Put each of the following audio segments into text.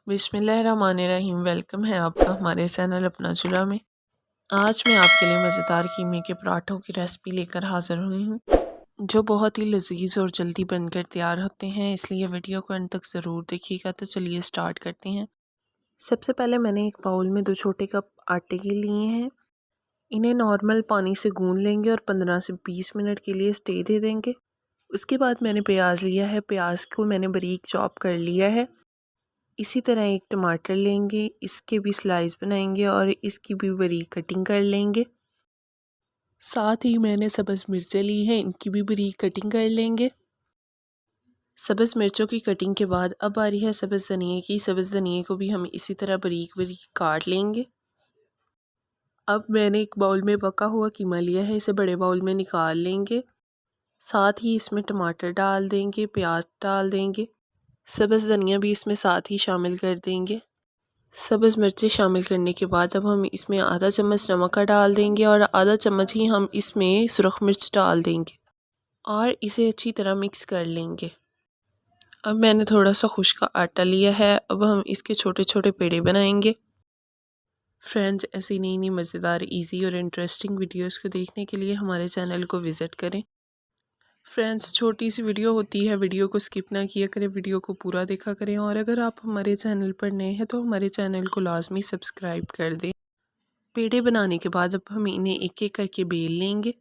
बिस्मिल्लाहिर्रहमानिर्रहीम। वेलकम है आपका हमारे चैनल अपना चूल्हा में। आज मैं आपके लिए मज़ेदार कीमे के पराठों की रेसिपी लेकर हाज़िर हुई हूँ, जो बहुत ही लजीज और जल्दी बनकर तैयार होते हैं, इसलिए वीडियो को अंत तक ज़रूर देखिएगा। तो चलिए स्टार्ट करते हैं। सबसे पहले मैंने एक बाउल में 2 छोटे कप आटे के लिए हैं। इन्हें नॉर्मल पानी से गूँध लेंगे और 15 से 20 मिनट के लिए स्टे दे देंगे। उसके बाद मैंने प्याज लिया है, प्याज को मैंने बारीक चॉप कर लिया है। इसी तरह एक टमाटर लेंगे, इसके भी स्लाइस बनाएंगे और इसकी भी बारीक कटिंग कर लेंगे। साथ ही मैंने सब्ज़ मिर्चें ली हैं, इनकी भी बारीक कटिंग कर लेंगे। सब्ज़ मिर्चों की कटिंग के बाद अब आ रही है सब्ज़ धनिए की। सब्ज़ धनिए को भी हम इसी तरह बारीक बारीक काट लेंगे। अब मैंने एक बाउल में पका हुआ कीमा लिया है, इसे बड़े बाउल में निकाल लेंगे। साथ ही इसमें टमाटर डाल देंगे, प्याज डाल देंगे, सब्ज़ धनिया भी इसमें साथ ही शामिल कर देंगे। सब्ज़ मिर्चें शामिल करने के बाद अब हम इसमें आधा चम्मच नमक का डाल देंगे और आधा चम्मच ही हम इसमें सुरख मिर्च डाल देंगे और इसे अच्छी तरह मिक्स कर लेंगे। अब मैंने थोड़ा सा खुश्क आटा लिया है, अब हम इसके छोटे छोटे पेड़े बनाएंगे। फ्रेंड्स, ऐसी नई नई मज़ेदार, इजी और इंटरेस्टिंग वीडियोस को देखने के लिए हमारे चैनल को विज़िट करें। फ्रेंड्स, छोटी सी वीडियो होती है, वीडियो को स्किप ना किया करें, वीडियो को पूरा देखा करें। और अगर आप हमारे चैनल पर नए हैं तो हमारे चैनल को लाजमी सब्सक्राइब कर दें। पेड़े बनाने के बाद अब हम इन्हें एक एक करके बेल लेंगे।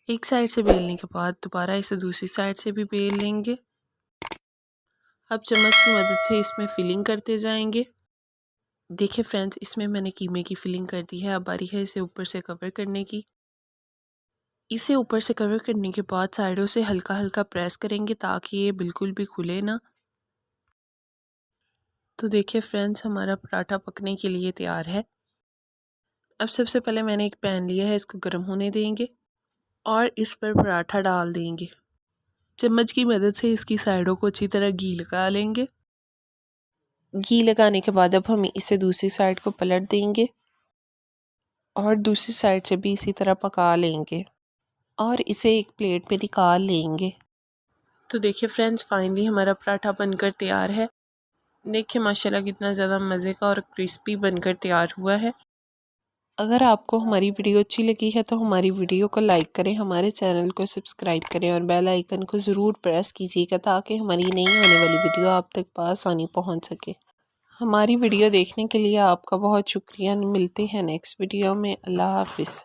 एक साइड से बेलने के बाद दोबारा इसे दूसरी साइड से भी बेल लेंगे। अब चम्मच की मदद से इसमें फिलिंग करते जाएंगे। देखिए फ्रेंड्स, इसमें मैंने कीमे की फिलिंग कर दी है। अब बारी है इसे ऊपर से कवर करने की। इसे ऊपर से कवर करने के बाद साइडों से हल्का हल्का प्रेस करेंगे ताकि ये बिल्कुल भी खुले ना। तो देखिए फ्रेंड्स, हमारा पराठा पकने के लिए तैयार है। अब सबसे पहले मैंने एक पैन लिया है, इसको गर्म होने देंगे और इस पर पराठा डाल देंगे। चम्मच की मदद से इसकी साइडों को अच्छी तरह घी लगा लेंगे। घी लगाने के बाद अब हम इसे दूसरी साइड को पलट देंगे और दूसरी साइड से भी इसी तरह पका लेंगे और इसे एक प्लेट में निकाल लेंगे। तो देखिए फ्रेंड्स, फाइनली हमारा पराठा बनकर तैयार है। देखिए माशाल्लाह कितना ज़्यादा मज़े का और क्रिस्पी बनकर तैयार हुआ है। अगर आपको हमारी वीडियो अच्छी लगी है तो हमारी वीडियो को लाइक करें, हमारे चैनल को सब्सक्राइब करें और बेल आइकन को ज़रूर प्रेस कीजिएगा ताकि हमारी नई आने वाली वीडियो आप तक आसानी पहुंच सके। हमारी वीडियो देखने के लिए आपका बहुत शुक्रिया। मिलते हैं नेक्स्ट वीडियो में। अल्लाह हाफिज़।